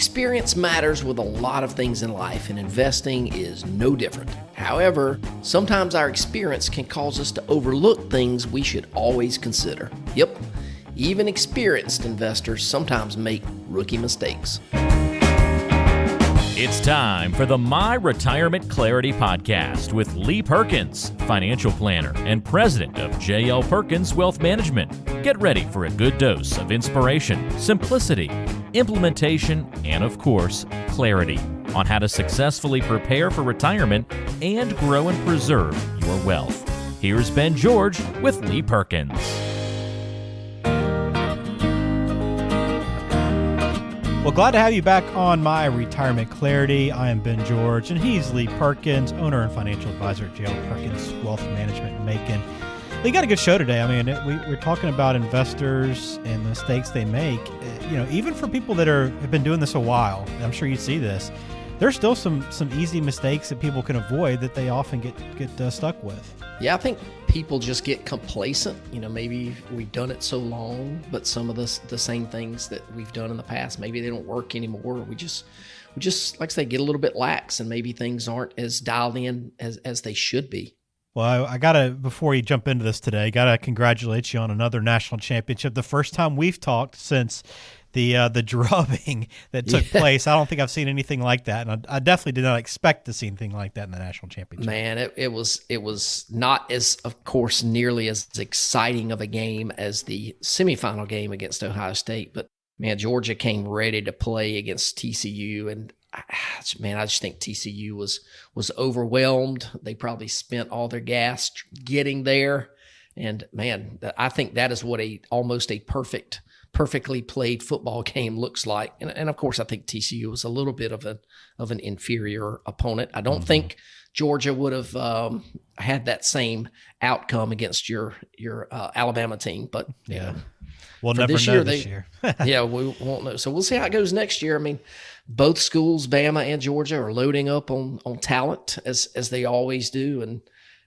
Experience matters with a lot of things in life, and investing is no different. However, sometimes our experience can cause us to overlook things we should always consider. Yep, even experienced investors sometimes make rookie mistakes. It's time for the My Retirement Clarity Podcast with Lee Perkins, financial planner and president of J.L. Perkins Wealth Management. Get ready for a good dose of inspiration, simplicity, implementation, and of course, clarity on how to successfully prepare for retirement and grow and preserve your wealth. Here's Ben George with Lee Perkins. Well, glad to have you back on My Retirement Clarity. I am Ben George, and he's Lee Perkins, owner and financial advisor at J.L. Perkins Wealth Management in Macon. Lee, got a good show today. I mean, we're talking about investors and the mistakes they make. You know, even for people that have been doing this a while, and I'm sure you see this, there's still some easy mistakes that people can avoid that they often get stuck with. Yeah, I think people just get complacent. You know, maybe we've done it so long, but some of the same things that we've done in the past, maybe they don't work anymore. We just like I say, get a little bit lax, and maybe things aren't as dialed in as they should be. Well, I gotta, before you jump into this today, gotta congratulate you on another national championship. The first time we've talked since the drubbing that took place. I don't think I've seen anything like that, and I definitely did not expect to see anything like that in the national championship. Man, it was not as, of course, nearly as exciting of a game as the semifinal game against Ohio State, but man, Georgia came ready to play against TCU, and man, I just think TCU was overwhelmed. They probably spent all their gas getting there, and man, I think that is what almost a perfectly played football game looks like. And of course, I think TCU was a little bit of an inferior opponent. I don't think Georgia would have had that same outcome against your Alabama team, but yeah. We'll never know this year. Yeah, we won't know. So we'll see how it goes next year. I mean, both schools, Bama and Georgia, are loading up on talent as they always do, and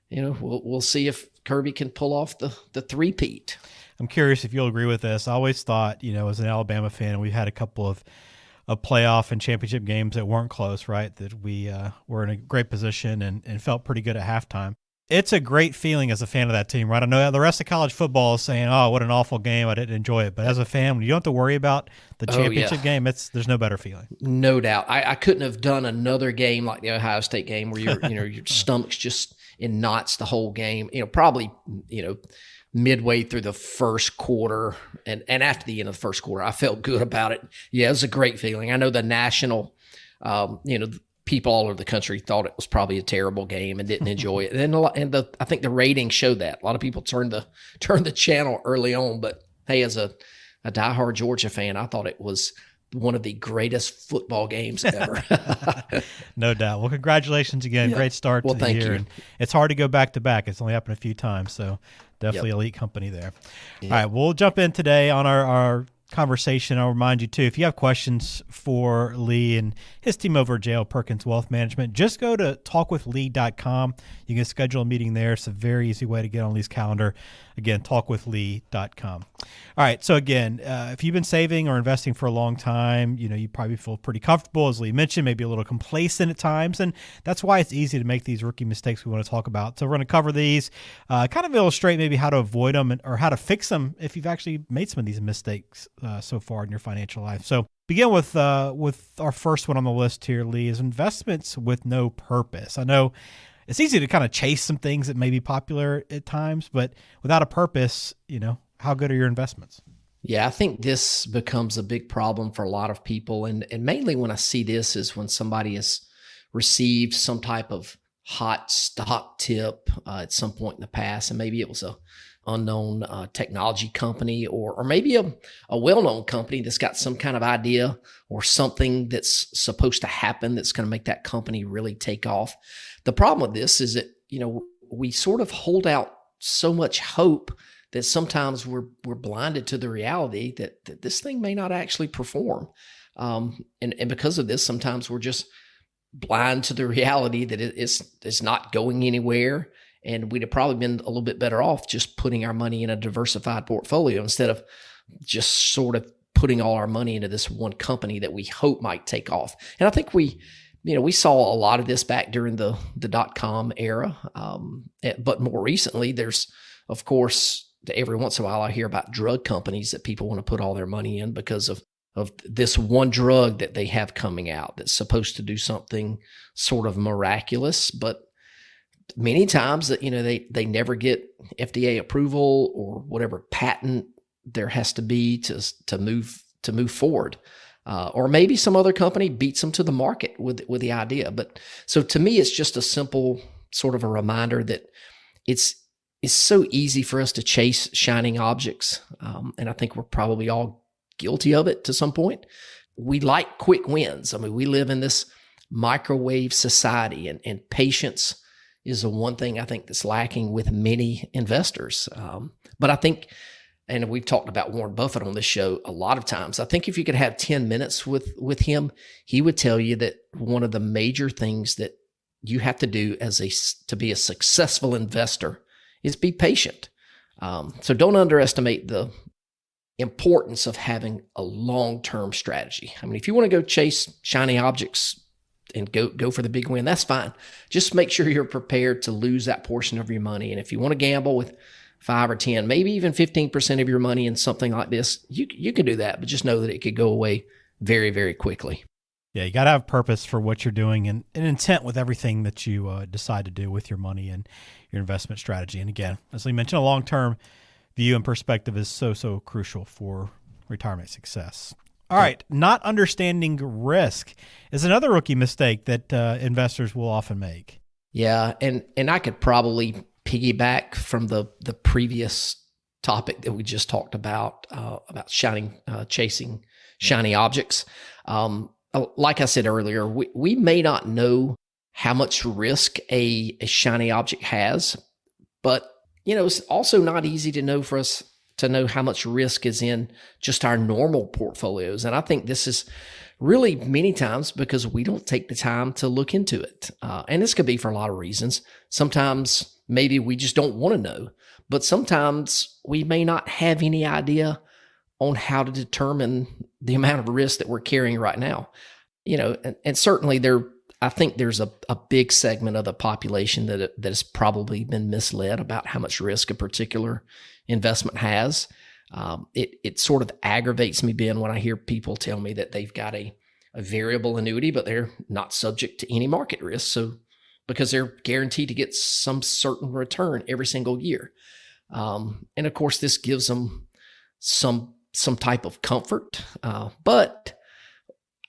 you know we'll see if Kirby can pull off the three-peat. I'm curious if you'll agree with this. I always thought, you know, as an Alabama fan, we had a couple of playoff and championship games that weren't close, right? That we were in a great position and felt pretty good at halftime. It's a great feeling as a fan of that team, right? I know the rest of college football is saying, oh, what an awful game, I didn't enjoy it. But as a fan, when you don't have to worry about the championship game, there's no better feeling. No doubt. I couldn't have done another game like the Ohio State game where your stomach's just in knots the whole game. You know, probably, midway through the first quarter and after the end of the first quarter, I felt good about it. Yeah, it was a great feeling. I know the national, people all over the country thought it was probably a terrible game and didn't enjoy it. And I think the ratings showed that. A lot of people turned the channel early on, but hey, as a diehard Georgia fan, I thought it was one of the greatest football games ever. No doubt. Well, congratulations again. Yeah. Great start to the year. And it's hard to go back to back. It's only happened a few times, so definitely elite company there. Yep. All right, we'll jump in today on our conversation. I'll remind you, too, if you have questions for Lee and his team over at J.L. Perkins Wealth Management, just go to talkwithlee.com. You can schedule a meeting there. It's a very easy way to get on Lee's calendar. Again, talkwithlee.com. All right, so again, if you've been saving or investing for a long time, you probably feel pretty comfortable, as Lee mentioned, maybe a little complacent at times, and that's why it's easy to make these rookie mistakes we want to talk about. So we're going to cover these, kind of illustrate maybe how to avoid them or how to fix them if you've actually made some of these mistakes so far in your financial life. So begin with our first one on the list here, Lee, is investments with no purpose. I know it's easy to kind of chase some things that may be popular at times, but without a purpose, how good are your investments? Yeah, I think this becomes a big problem for a lot of people. And mainly when I see this is when somebody has received some type of hot stock tip at some point in the past, and maybe it was a unknown technology company or maybe a well-known company that's got some kind of idea or something that's supposed to happen that's going to make that company really take off. The problem with this is that, we sort of hold out so much hope that sometimes we're blinded to the reality that this thing may not actually perform. And because of this, sometimes we're just blind to the reality that it's not going anywhere. And we'd have probably been a little bit better off just putting our money in a diversified portfolio instead of just sort of putting all our money into this one company that we hope might take off. And I think we saw a lot of this back during the .com era. But more recently, there's, of course, every once in a while I hear about drug companies that people want to put all their money in because of this one drug that they have coming out that's supposed to do something sort of miraculous. But many times that, they never get FDA approval or whatever patent there has to be to move forward. Or maybe some other company beats them to the market with the idea. But so to me, it's just a simple sort of a reminder that it's so easy for us to chase shining objects. And I think we're probably all guilty of it to some point. We like quick wins. I mean, we live in this microwave society, and patience is the one thing I think that's lacking with many investors. But I think, and we've talked about Warren Buffett on this show a lot of times, I think if you could have 10 minutes with him, he would tell you that one of the major things that you have to do to be a successful investor is be patient. So don't underestimate the importance of having a long-term strategy. I mean, if you want to go chase shiny objects and go for the big win, that's fine. Just make sure you're prepared to lose that portion of your money. And if you want to gamble with 5 or 10, maybe even 15% of your money in something like this, you can do that, but just know that it could go away very, very quickly. Yeah, you got to have purpose for what you're doing and an intent with everything that you decide to do with your money and your investment strategy. And again, as we mentioned, a long-term view and perspective is so crucial for retirement success. All right, not understanding risk is another rookie mistake that investors will often make. Yeah, and I could probably piggyback from the previous topic that we just talked about chasing shiny objects. Like I said earlier, we may not know how much risk a shiny object has, but it's also not easy to know for us to know how much risk is in just our normal portfolios. And I think this is really many times because we don't take the time to look into it. And this could be for a lot of reasons. Sometimes maybe we just don't want to know, but sometimes we may not have any idea on how to determine the amount of risk that we're carrying right now. And certainly I think there's a big segment of the population that has probably been misled about how much risk a particular investment has. It sort of aggravates me, Ben, when I hear people tell me that they've got a variable annuity, but they're not subject to any market risk. So because they're guaranteed to get some certain return every single year. And of course, this gives them some type of comfort. But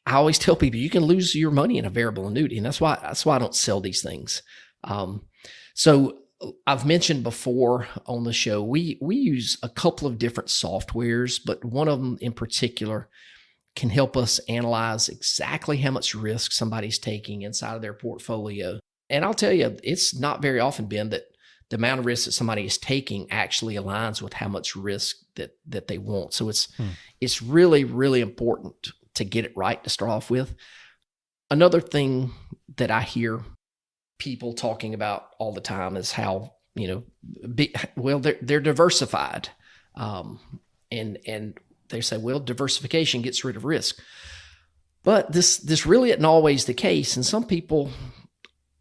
I always tell people you can lose your money in a variable annuity, and that's why I don't sell these things. So I've mentioned before on the show, we use a couple of different softwares, but one of them in particular can help us analyze exactly how much risk somebody's taking inside of their portfolio. And I'll tell you, it's not very often, Ben, that the amount of risk that somebody is taking actually aligns with how much risk that they want. So it's really, really important to get it right to start off with. Another thing that I hear people talking about all the time is how, they're diversified. And they say, well, diversification gets rid of risk. But this really isn't always the case. And some people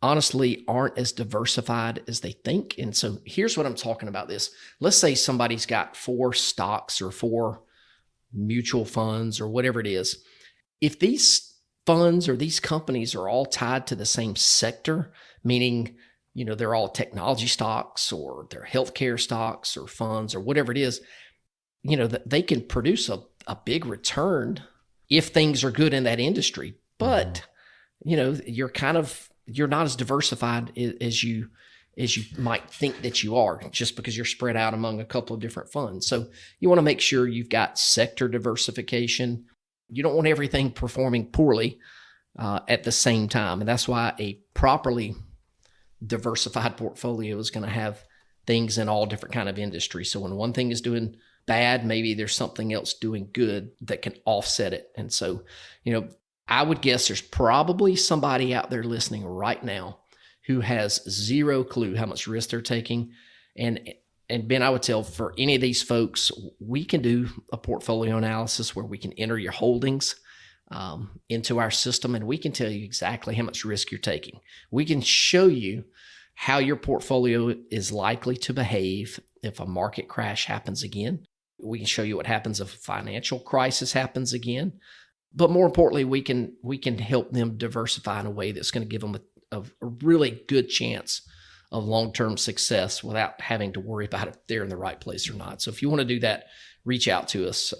honestly aren't as diversified as they think. And so here's what I'm talking about this. Let's say somebody's got 4 stocks or 4 mutual funds or whatever it is. If these funds or these companies are all tied to the same sector, meaning, they're all technology stocks or they're healthcare stocks or funds or whatever it is, that they can produce a big return if things are good in that industry. But, you're not as diversified as you might think that you are, just because you're spread out among a couple of different funds. So you want to make sure you've got sector diversification. You don't want everything performing poorly at the same time. And that's why a properly diversified portfolio is going to have things in all different kind of industries. So when one thing is doing bad, maybe there's something else doing good that can offset it. And so, I would guess there's probably somebody out there listening right now who has zero clue how much risk they're taking. And And Ben, I would tell for any of these folks, we can do a portfolio analysis where we can enter your holdings into our system, and we can tell you exactly how much risk you're taking. We can show you how your portfolio is likely to behave if a market crash happens again. We can show you what happens if a financial crisis happens again. But more importantly, we can help them diversify in a way that's going to give them a really good chance of long-term success without having to worry about if they're in the right place or not. So if you want to do that, reach out to us.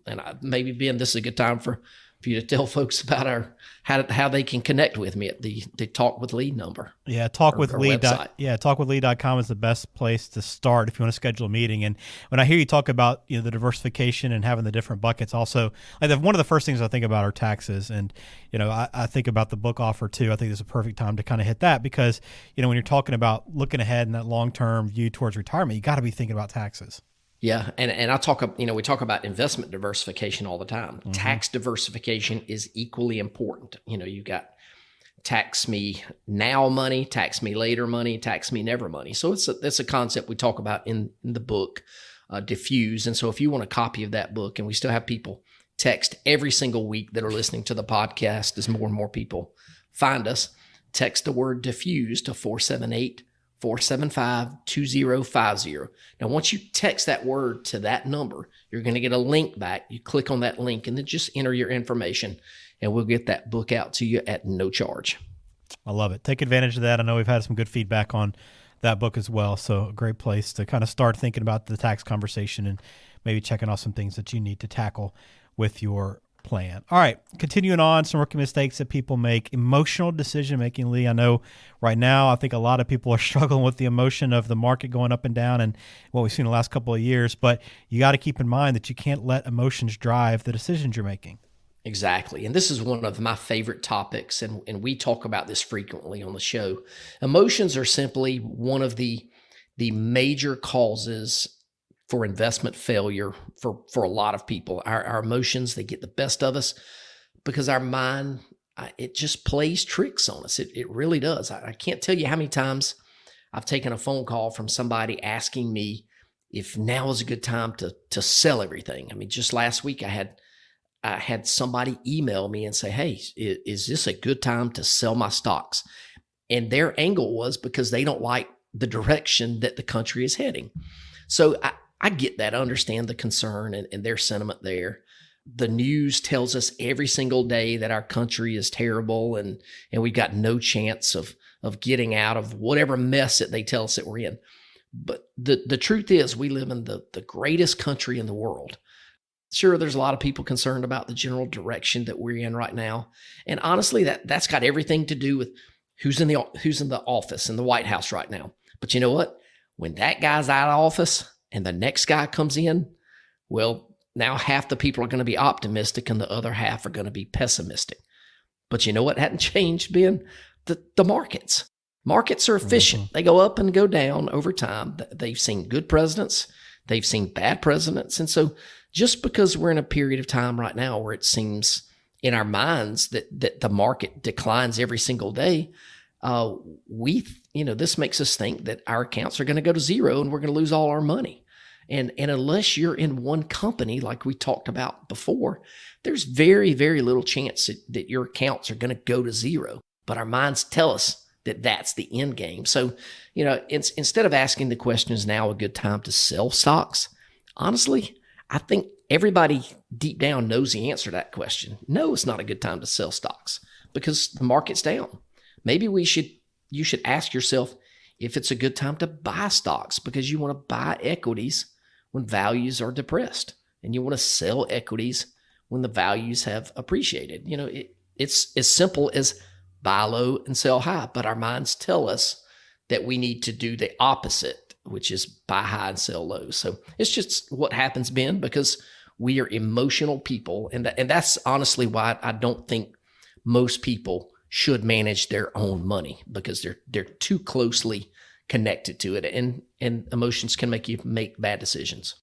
And maybe, Ben, this is a good time for you to tell folks about how they can connect with me at the Talk with Lee number. Yeah, talkwithlee.com is the best place to start if you want to schedule a meeting. And when I hear you talk about the diversification and having the different buckets, also one of the first things I think about are taxes. And I think about the book offer too. I think it's a perfect time to kind of hit that because when you're talking about looking ahead in that long-term view towards retirement, you got to be thinking about taxes. Yeah, and I talk, we talk about investment diversification all the time. Mm-hmm. Tax diversification is equally important. You got tax me now money, tax me later money, tax me never money. So that's a concept we talk about in the book, Diffuse. And so if you want a copy of that book, and we still have people text every single week that are listening to the podcast as more and more people find us, text the word Diffuse to 478-475-2050. Now, once you text that word to that number, you're going to get a link back. You click on that link and then just enter your information, and we'll get that book out to you at no charge. I love it. Take advantage of that. I know we've had some good feedback on that book as well. So a great place to kind of start thinking about the tax conversation and maybe checking off some things that you need to tackle with your plan. All right, continuing on, some rookie mistakes that people make. Emotional decision-making, Lee. I know right now, I think a lot of people are struggling with the emotion of the market going up and down and what we've seen the last couple of years, but you got to keep in mind that you can't let emotions drive the decisions you're making. Exactly. And this is one of my favorite topics, and we talk about this frequently on the show. Emotions are simply one of the major causes for investment failure for a lot of people. Our emotions, they get the best of us because our mind, it just plays tricks on us. It really does. I can't tell you how many times I've taken a phone call from somebody asking me if now is a good time to sell everything. I mean, just last week I had somebody email me and say, hey, is this a good time to sell my stocks? And their angle was because they don't like the direction that the country is heading. So I get that. I understand the concern and their sentiment there. The news tells us every single day that our country is terrible and we've got no chance of getting out of whatever mess that they tell us that we're in. But the truth is we live in the greatest country in the world. Sure, there's a lot of people concerned about the general direction that we're in right now. And honestly, that's got everything to do with who's in the office in the White House right now. But you know what? When that guy's out of office and the next guy comes in, well, now half the people are going to be optimistic and the other half are going to be pessimistic. But you know what hadn't changed, Ben? The markets. Markets are efficient. Mm-hmm. They go up and go down over time. They've seen good presidents. They've seen bad presidents. And so just because we're in a period of time right now where it seems in our minds that the market declines every single day, this makes us think that our accounts are going to go to zero and we're going to lose all our money. And unless you're in one company, like we talked about before, there's very, very little chance that your accounts are going to go to zero. But our minds tell us that that's the end game. So, instead of asking the question, is now a good time to sell stocks? Honestly, I think everybody deep down knows the answer to that question. No, it's not a good time to sell stocks because the market's down. Maybe you should ask yourself if it's a good time to buy stocks because you want to buy equities when values are depressed and you want to sell equities when the values have appreciated. It's as simple as buy low and sell high, but our minds tell us that we need to do the opposite, which is buy high and sell low. So it's just what happens, Ben, because we are emotional people. And that's honestly why I don't think most people should manage their own money because they're too closely connected to it. And emotions can make you make bad decisions.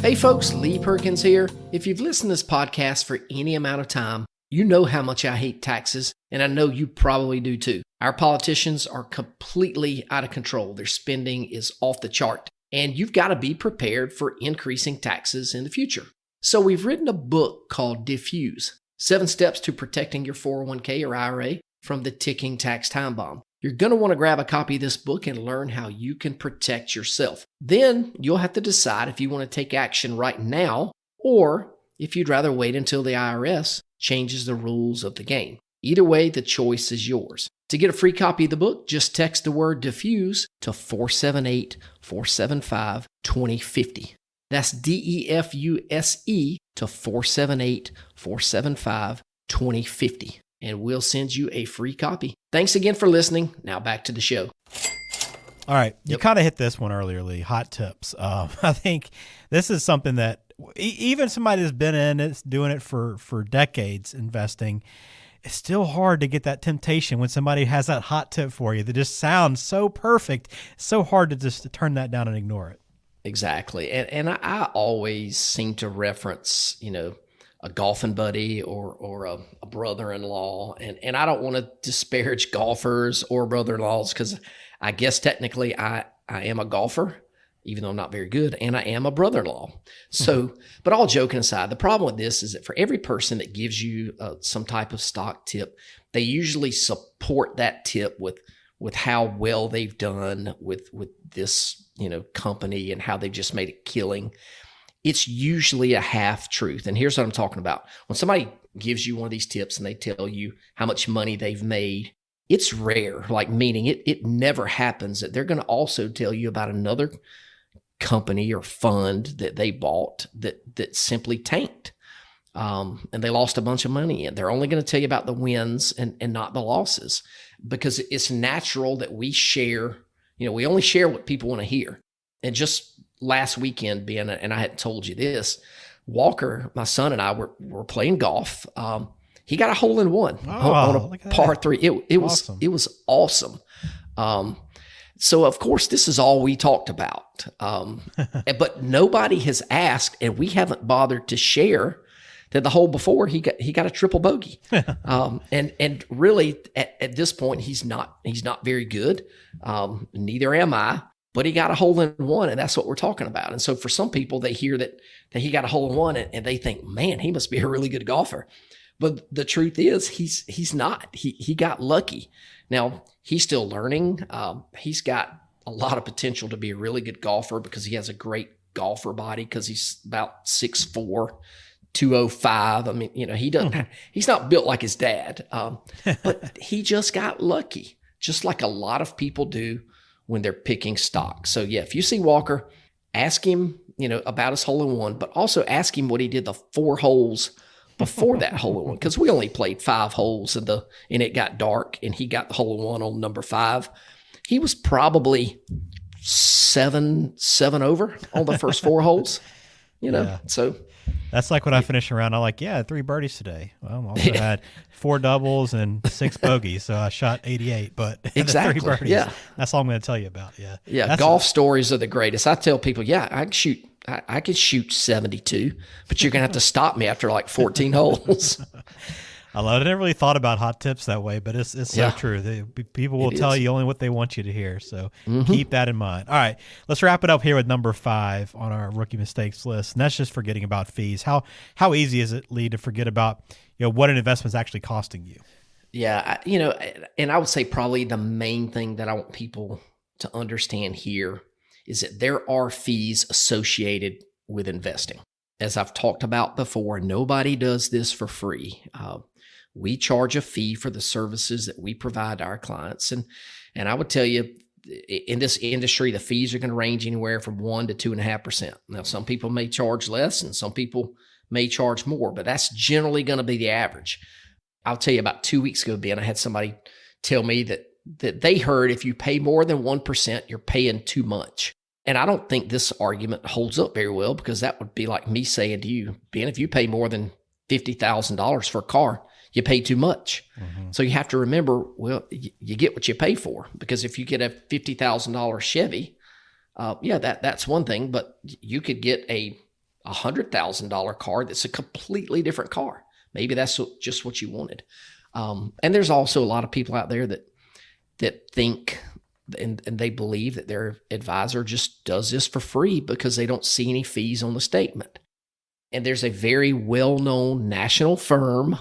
Hey folks, Lee Perkins here. If you've listened to this podcast for any amount of time, You know how much I hate taxes, and I know you probably do too. Our politicians are completely out of control. Their spending is off the chart, and you've got to be prepared for increasing taxes in the future. So we've written a book called Diffuse, 7 Steps to Protecting Your 401k or IRA from the Ticking Tax Time Bomb. You're going to want to grab a copy of this book and learn how you can protect yourself. Then you'll have to decide if you want to take action right now or if you'd rather wait until the IRS changes the rules of the game. Either way, the choice is yours. To get a free copy of the book, just text the word diffuse to 478-475-2050. That's DEFUSE to 478-475-2050. And we'll send you a free copy. Thanks again for listening. Now back to the show. All right. You kind of hit this one earlier, Lee. Hot tips. I think this is something that even somebody that's been in it, doing it for decades, investing, it's still hard to get that temptation when somebody has that hot tip for you that just sounds so perfect. It's so hard to just turn that down and ignore it. Exactly. And I always seem to reference, a golfing buddy or a brother-in-law. And I don't want to disparage golfers or brother-in-laws because I guess technically I am a golfer, even though I'm not very good, and I am a brother-in-law. So, but all joking aside, the problem with this is that for every person that gives you some type of stock tip, they usually support that tip with how well they've done with this, company and how they've just made a killing. It's usually a half truth. And here's what I'm talking about. When somebody gives you one of these tips and they tell you how much money they've made, it's rare, meaning it never happens that they're going to also tell you about another company or fund that they bought that simply tanked. And they lost a bunch of money. And they're only going to tell you about the wins and not the losses, because it's natural that we share, we only share what people want to hear. And just last weekend, and I hadn't told you this, Walker, my son, and I were playing golf. He got a hole in one on a par 3. It was awesome. So of course, this is all we talked about. But nobody has asked, and we haven't bothered to share that the hole before he got a triple bogey. And really at this point, he's not very good. Neither am I. But he got a hole in one, and that's what we're talking about. And so for some people, they hear that he got a hole in one, and they think, man, he must be a really good golfer. But the truth is, he's not. He got lucky. Now, he's still learning. He's got a lot of potential to be a really good golfer because he has a great golfer body because he's about 6'4", 205. I mean, he doesn't. He's not built like his dad, but he just got lucky, just like a lot of people do when they're picking stock. So yeah, if you see Walker, ask him, about his hole in one, but also ask him what he did the 4 holes before that hole in one, because we only played 5 holes and it got dark, and he got the hole in one on number 5. He was probably 7 over on the first 4 holes. So that's like when I finish around. I'm like, 3 birdies today. Well, I also had 4 doubles and 6 bogeys, so I shot 88. But exactly, 3 birdies. Yeah, that's all I'm going to tell you about. Yeah. Golf stories are the greatest. I tell people, I could shoot 72, but you're gonna have to stop me after like 14 holes. I love it. I never really thought about hot tips that way, but it's so true. People will tell you only what they want you to hear. So keep that in mind. All right, let's wrap it up here with number 5 on our rookie mistakes list. And that's just forgetting about fees. How easy is it, Lee, to forget about what an investment is actually costing you? Yeah, and I would say probably the main thing that I want people to understand here is that there are fees associated with investing. As I've talked about before, nobody does this for free. We charge a fee for the services that we provide to our clients. And I would tell you, in this industry, the fees are going to range anywhere from 1% to 2.5%. Now, some people may charge less and some people may charge more, but that's generally going to be the average. I'll tell you, about 2 weeks ago, Ben, I had somebody tell me that they heard if you pay more than 1%, you're paying too much. And I don't think this argument holds up very well, because that would be like me saying to you, Ben, if you pay more than $50,000 for a car, you pay too much. So you have to remember, well, you get what you pay for, because if you get a $50,000 Chevy, that's one thing, but you could get a $100,000 car that's a completely different car. maybe that's just what you wanted. And there's also a lot of people out there that think and they believe that their advisor just does this for free because they don't see any fees on the statement. And there's a very well-known national firm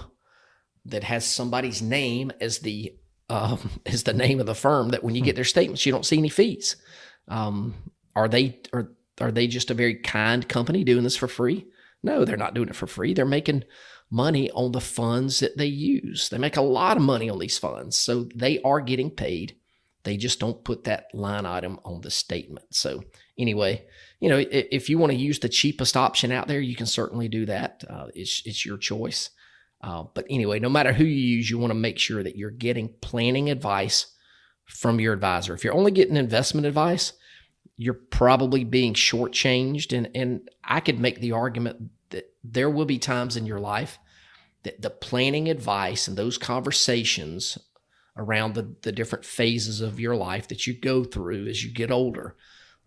that has somebody's name as the name of the firm, that when you get their statements, you don't see any fees. Are they just a very kind company doing this for free? No, they're not doing it for free. They're making money on the funds that they use. They make a lot of money on these funds. So they are getting paid. They just don't put that line item on the statement. So anyway, if you want to use the cheapest option out there, you can certainly do that. It's your choice. But anyway, no matter who you use, you want to make sure that you're getting planning advice from your advisor. If you're only getting investment advice, you're probably being shortchanged. And I could make the argument that there will be times in your life that the planning advice and those conversations around the different phases of your life that you go through as you get older,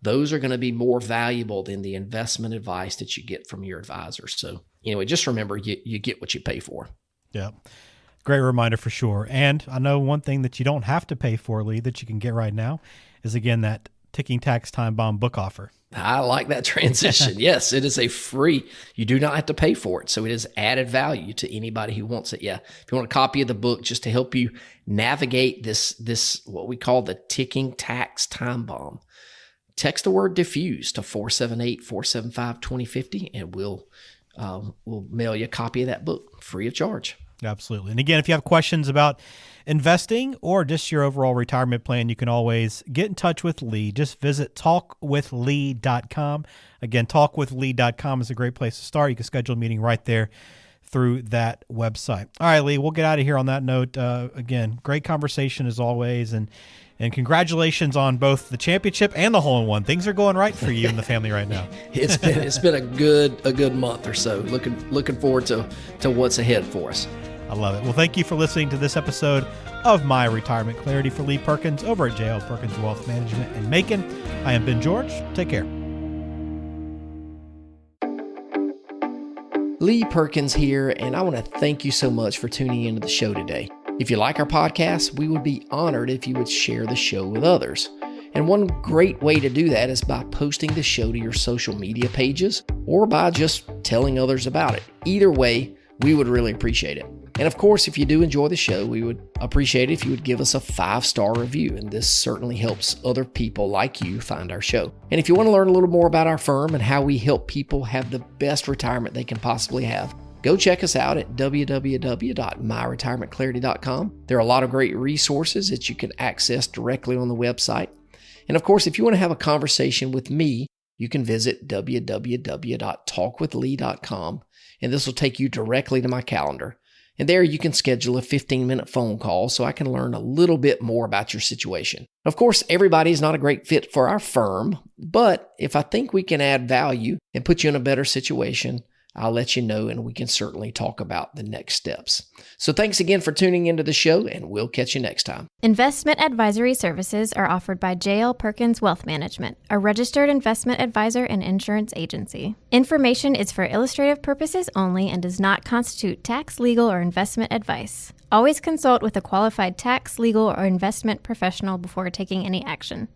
those are going to be more valuable than the investment advice that you get from your advisor. So anyway, just remember, you get what you pay for. Yeah. Great reminder for sure. And I know one thing that you don't have to pay for, Lee, that you can get right now is, again, that Ticking Tax Time Bomb book offer. I like that transition. Yes, it is a free. You do not have to pay for it. So it is added value to anybody who wants it. Yeah. If you want a copy of the book just to help you navigate this what we call the ticking tax time bomb, text the word diffuse to 478-475-2050 and we'll mail you a copy of that book free of charge. Absolutely. And again, if you have questions about investing or just your overall retirement plan, you can always get in touch with Lee. Just visit talkwithlee.com. Again, talkwithlee.com is a great place to start. You can schedule a meeting right there through that website. All right, Lee, we'll get out of here on that note. Again, great conversation as always. And congratulations on both the championship and the hole-in-one. Things are going right for you and the family right now. It's been a good month or so. Looking forward to what's ahead for us. I love it. Well, thank you for listening to this episode of My Retirement Clarity for Lee Perkins over at J.L. Perkins Wealth Management in Macon. I am Ben George. Take care. Lee Perkins here, and I want to thank you so much for tuning into the show today. If you like our podcast, we would be honored if you would share the show with others. And one great way to do that is by posting the show to your social media pages or by just telling others about it. Either way, we would really appreciate it. And of course, if you do enjoy the show, we would appreciate it if you would give us a 5-star review. And this certainly helps other people like you find our show. And if you want to learn a little more about our firm and how we help people have the best retirement they can possibly have, go check us out at www.myretirementclarity.com. There are a lot of great resources that you can access directly on the website. And of course, if you want to have a conversation with me, you can visit www.talkwithlee.com, and this will take you directly to my calendar. And there you can schedule a 15-minute phone call so I can learn a little bit more about your situation. Of course, everybody is not a great fit for our firm, but if I think we can add value and put you in a better situation, I'll let you know, and we can certainly talk about the next steps. So thanks again for tuning into the show, and we'll catch you next time. Investment advisory services are offered by J.L. Perkins Wealth Management, a registered investment advisor and insurance agency. Information is for illustrative purposes only and does not constitute tax, legal, or investment advice. Always consult with a qualified tax, legal, or investment professional before taking any action.